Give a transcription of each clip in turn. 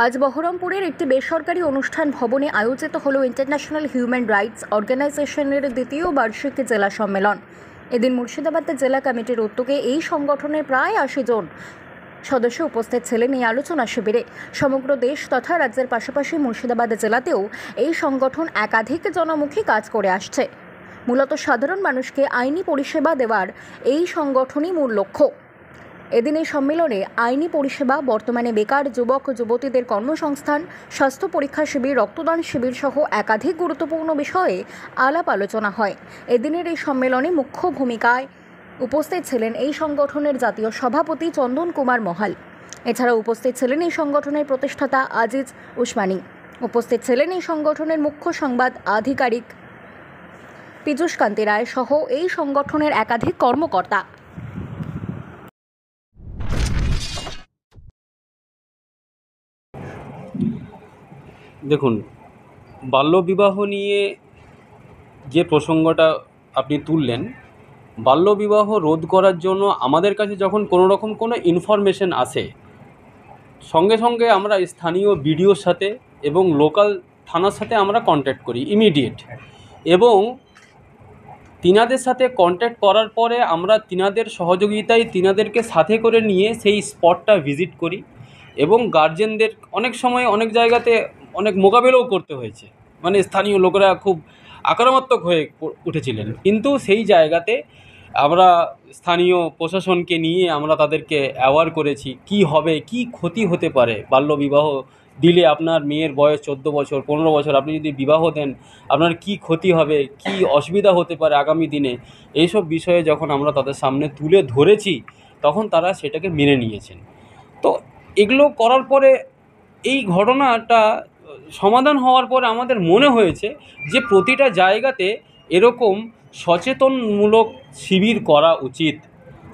আজ বহরমপুরের একটি বেসরকারি অনুষ্ঠান ভবনে আয়োজিত হলো ইন্টারন্যাশনাল হিউম্যান রাইটস অর্গানাইজেশনের দ্বিতীয় বার্ষিক জেলা সম্মেলন। এদিন মুর্শিদাবাদ জেলা কমিটির উদ্যোগে এই সংগঠনের প্রায় ৮০ জন সদস্য উপস্থিত ছিলেন এই আলোচনা শিবিরে। সমগ্র দেশ তথা রাজ্যের পাশাপাশি মুর্শিদাবাদ জেলাতেও এই সংগঠন একাধিক জনমুখী কাজ করে আসছে। মূলত সাধারণ মানুষকে আইনি পরিষেবা দেওয়ার এই সংগঠনই মূল লক্ষ্য। এদিন এই সম্মেলনে আইনি পরিষেবা, বর্তমানে বেকার যুবক যুবতীদের কর্মসংস্থান, স্বাস্থ্য পরীক্ষা শিবির, রক্তদান শিবির সহ একাধিক গুরুত্বপূর্ণ বিষয়ে আলাপ আলোচনা হয়। এদিনের এই সম্মেলনে মুখ্য ভূমিকায় উপস্থিত ছিলেন এই সংগঠনের জাতীয় সভাপতি চন্দন কুমার মহাল। এছাড়া উপস্থিত ছিলেন এই সংগঠনের প্রতিষ্ঠাতা আজিজ উসমানী। উপস্থিত ছিলেন এই সংগঠনের মুখ্য সংবাদ আধিকারিক পীযূষ কান্তি রায় সহ এই সংগঠনের একাধিক কর্মকর্তা। দেখুন, বাল্যবিবাহ নিয়ে যে প্রসঙ্গটা আপনি তুললেন, বাল্যবিবাহ রোধ করার জন্য আমাদের কাছে যখন কোনো ইনফরমেশন আসে, সঙ্গে সঙ্গে আমরা স্থানীয় বিডিওর সাথে এবং লোকাল থানার সাথে আমরা কন্ট্যাক্ট করি ইমিডিয়েট, এবং তিনাদের সাথে কন্ট্যাক্ট করার পরে আমরা তিনাদের সহযোগিতায় তিনাদেরকে সাথে করে নিয়ে সেই স্পটটা ভিজিট করি, এবং গার্জেনদের অনেক সময় অনেক জায়গাতে অনেক মোকাবেলাও করতে হয়েছে। মানে স্থানীয় লোকেরা খুব আক্রমণাত্মক হয়ে উঠেছিলেন, কিন্তু সেই জায়গাতে আমরা স্থানীয় প্রশাসনকে নিয়ে আমরা তাদেরকে অ্যাওয়ার করেছি কি হবে, কি ক্ষতি হতে পারে। বাল্যবিবাহ দিলে আপনার মেয়ের বয়স 14 বছর 15 বছর, আপনি যদি বিবাহ দেন আপনার কি ক্ষতি হবে, কি অসুবিধা হতে পারে আগামী দিনে, এইসব বিষয়ে যখন আমরা তাদের সামনে তুলে ধরেছি তখন তারা সেটাকে মেনে নিয়েছেন। তো এগুলো করার পরে এই ঘটনাটা সমাধান হওয়ার পরে আমাদের মনে হয়েছে যে প্রতিটা জায়গাতে এরকম সচেতনমূলক শিবির করা উচিত।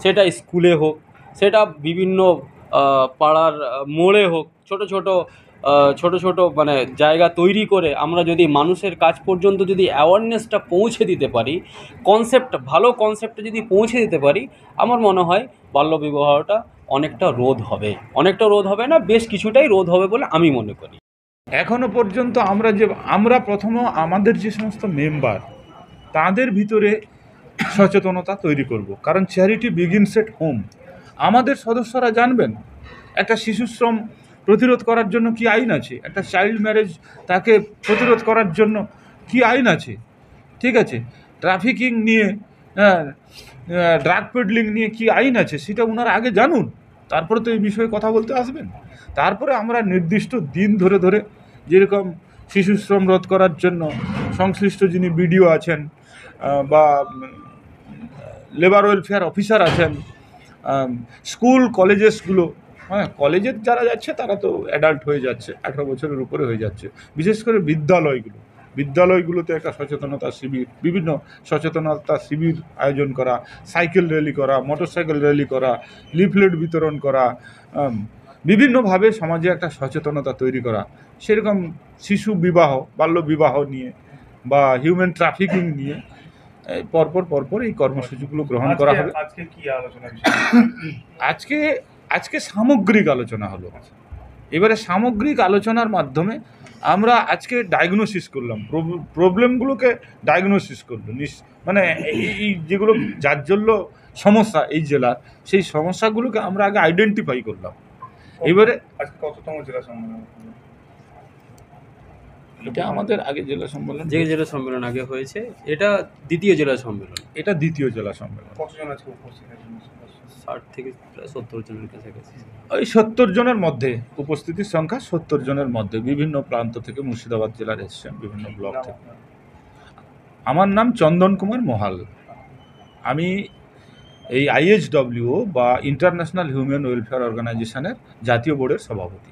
সেটা স্কুলে হোক, সেটা বিভিন্ন পাড়ার মোড়ে হোক, ছোট ছোট মানে জায়গা তৈরি করে আমরা যদি মানুষের কাছ পর্যন্ত যদি অ্যাওয়ারনেসটা পৌঁছে দিতে পারি, ভালো কনসেপ্টে যদি পৌঁছে দিতে পারি, আমার মনে হয় বাল্যবিবাহটা অনেকটা রোধ হবে না, বেশ কিছুটাই রোধ হবে বলে আমি মনে করি। এখনো পর্যন্ত আমরা প্রথমে আমাদের যে সমস্ত মেম্বার তাদের ভিতরে সচেতনতা তৈরি করব, কারণ চ্যারিটি বিগিনস এট হোম। আমাদের সদস্যরা জানবেন একটা শিশুশ্রম প্রতিরোধ করার জন্য কি আইন আছে, একটা চাইল্ড ম্যারেজ তাকে প্রতিরোধ করার জন্য কি আইন আছে, ঠিক আছে, ট্রাফিকিং নিয়ে, ড্রাগ পেডলিং নিয়ে কি আইন আছে সেটা ওনারা আগে জানুন, তারপরে তো এই বিষয়ে কথা বলতে আসবেন। তারপরে আমরা নির্দিষ্ট দিন ধরে ধরে, যেরকম শিশুশ্রম রোধ করার জন্য সংশ্লিষ্ট যিনি বিডিও আছেন বা লেবার ওয়েলফেয়ার অফিসার আছেন, স্কুল কলেজেসগুলো, কলেজের যারা যাচ্ছে তারা তো অ্যাডাল্ট হয়ে যাচ্ছে, 18 বছরের উপরে হয়ে যাচ্ছে, বিশেষ করে বিদ্যালয়গুলোতে একটা সচেতনতা শিবির, বিভিন্ন সচেতনতা শিবির আয়োজন করা, সাইকেল র্যালি করা, মোটরসাইকেল র্যালি করা, লিফলেট বিতরণ করা, বিভিন্নভাবে সমাজে একটা সচেতনতা তৈরি করা। সেরকম শিশু বিবাহ, বাল্য বিবাহ নিয়ে বা হিউম্যান ট্রাফিকিং নিয়ে পরপর এই কর্মসূচিগুলো গ্রহণ করা হবে। আজকে কি আলোচনা? আজকে সামগ্রিক আলোচনা হলো। এবারে সামগ্রিক আলোচনার মাধ্যমে আমরা আজকে ডায়াগনোসিস করলাম, প্রবলেমগুলোকে ডায়াগনোসিস করলো, মানে এই যেগুলো জাজ্জল্য সমস্যা এই জেলার, সেই সমস্যাগুলোকে আমরা আগে আইডেন্টিফাই করলাম। এবারে আজকে কততম জেলা সম্মেলন? এটা আমাদের আগে জেলা সম্মেলন, যে জেলা সম্মেলন আগে হয়েছে, এটা দ্বিতীয় জেলা সম্মেলন। এটা দ্বিতীয় জেলা সম্মেলন। কতজন আজকে উপস্থিত আছেন? 60 থেকে প্রায় 70 জনের কাছাকাছি। ওই 70 জনের মধ্যে, উপস্থিতির সংখ্যা 70 জনের মধ্যে, বিভিন্ন প্রান্ত থেকে মুর্শিদাবাদ জেলার এসছেন, বিভিন্ন ব্লক থেকে। আমার নাম চন্দন কুমার মহাল। আমি এই IHWO বা ইন্টারন্যাশনাল হিউম্যান ওয়েলফেয়ার অর্গানাইজেশনের জাতীয় বোর্ডের সভাপতি।